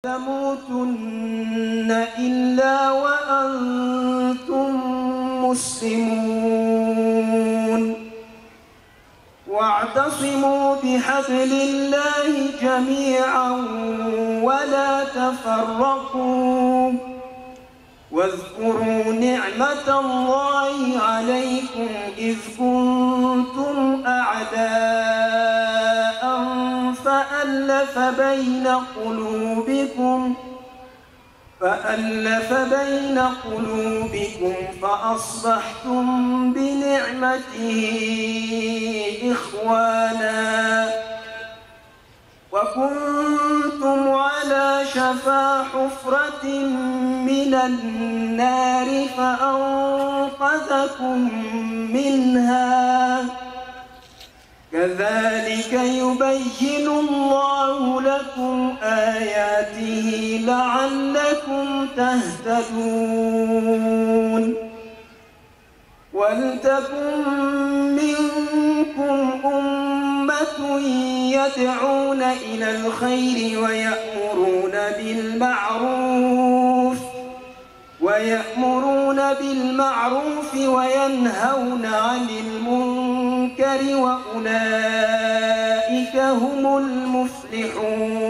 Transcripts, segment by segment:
تموتن إلا وأنتم مسلمون واعتصموا بحبل الله جميعا ولا تفرقوا واذكروا نعمة الله عليكم إذ كنتم أعداء فألف بين قلوبكم فأصبحتم بنعمته إخوانا وكنتم على شفا حفرة من النار فأنقذكم منها كذلك يبين الله لكم آياته لعلكم تهتدون ولتكن منكم أمة يدعون إلى الخير ويأمرون بالمعروف وينهون عن المنكر وأولئك هم المفلحون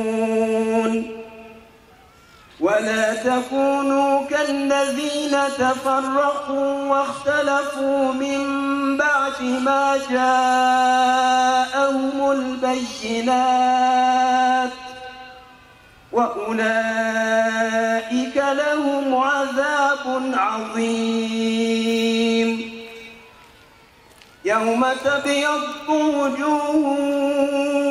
ولا تكونوا كالذين تفرقوا واختلفوا من بعد ما جاءهم البينات وأولئك لهم عذاب عظيم يوم تبيض وجوه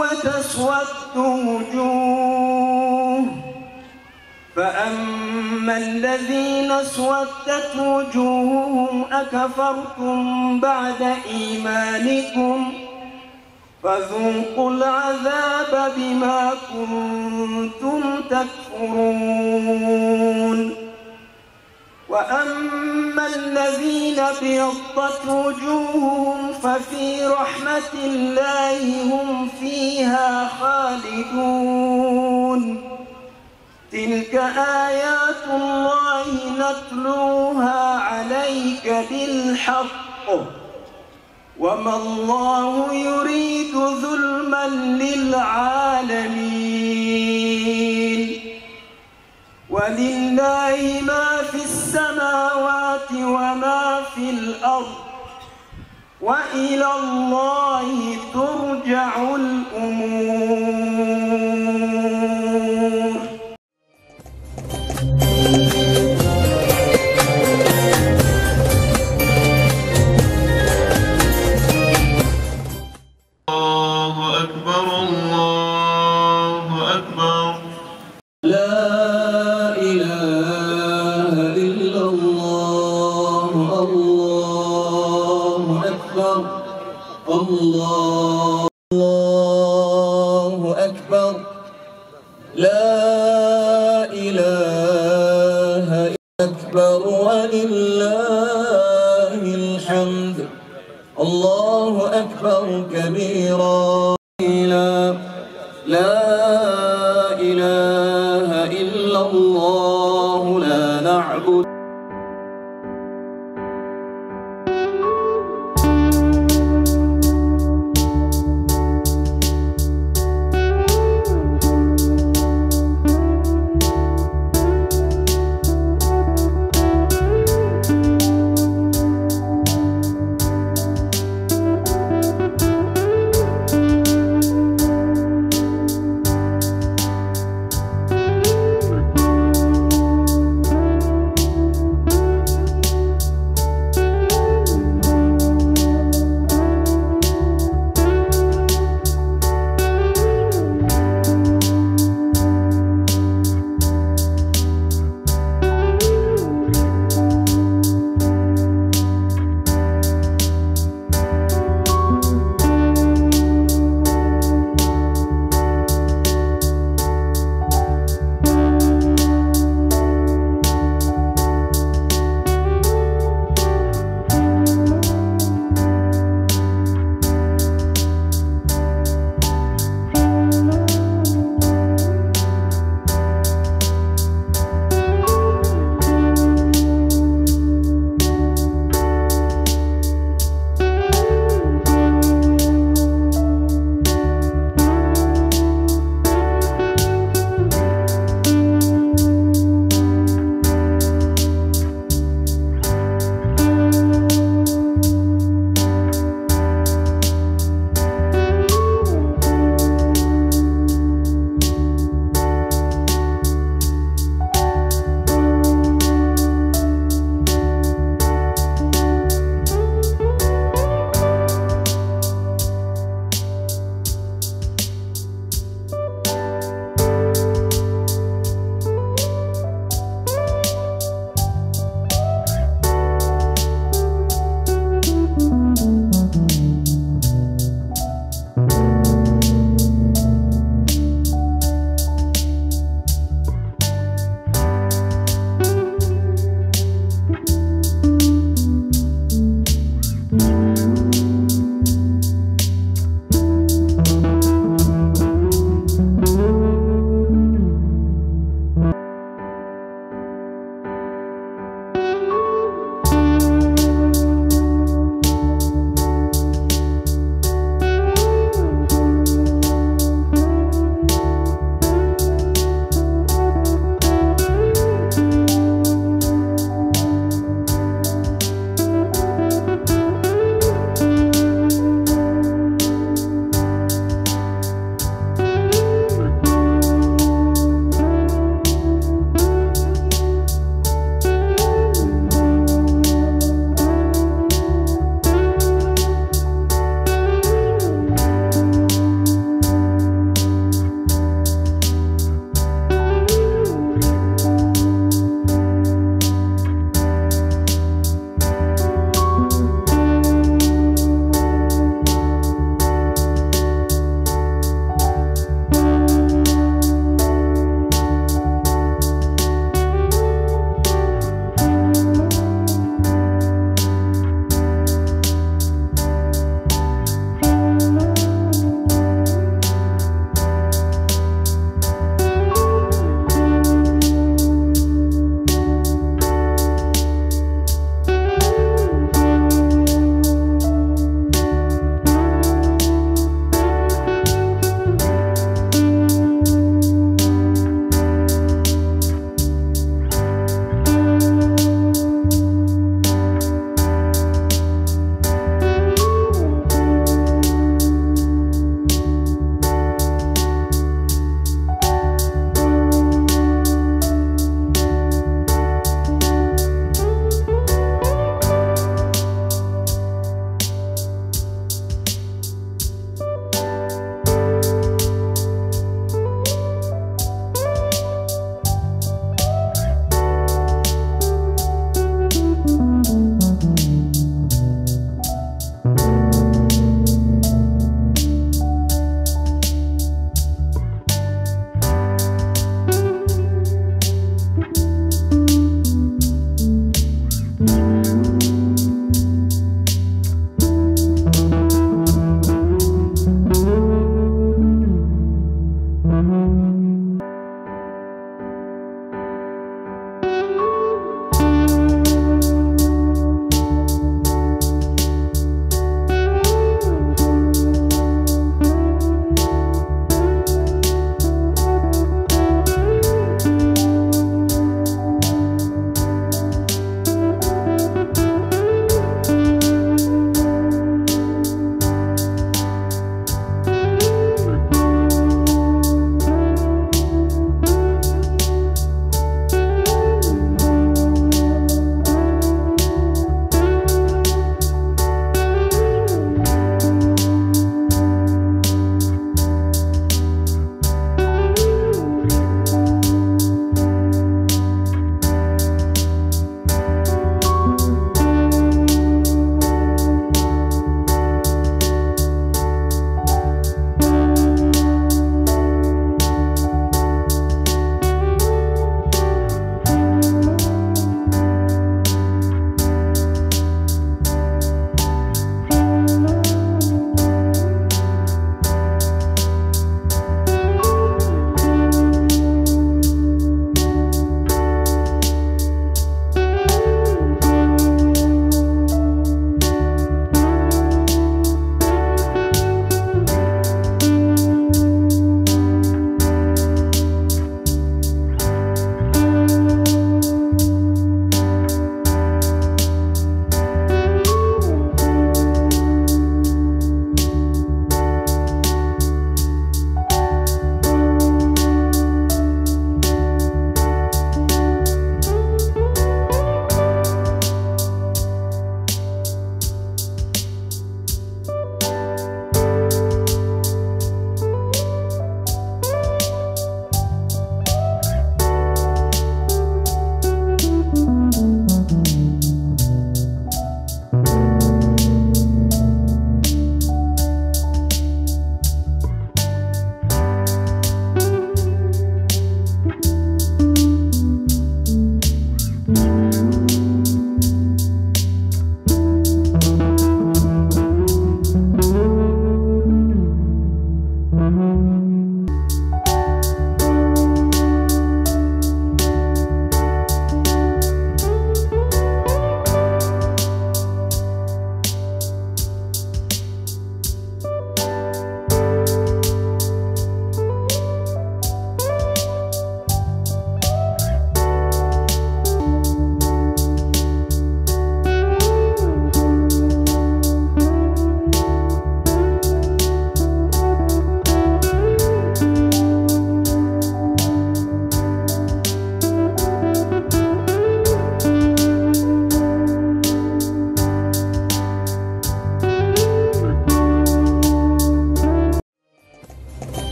وتسود وجوه فأما الذين اسودت وجوههم أكفرتم بعد إيمانكم فذوقوا العذاب بما كنتم تكفرون وأما الذين ابيضت وجوههم ففي رحمة الله هم فيها خالدون تلك آيات الله نتلوها عليك بالحق وما الله يريد ظلما للعالمين ولله ما في السماوات وما في الأرض وإلى الله ترجع الأمور. الله أكبر الله أكبر لا إله إلا الله الله أكبر الله أكبر لا إله إلا أكبر ولله الحمد الله أكبر كبيرا لا إله إلا الله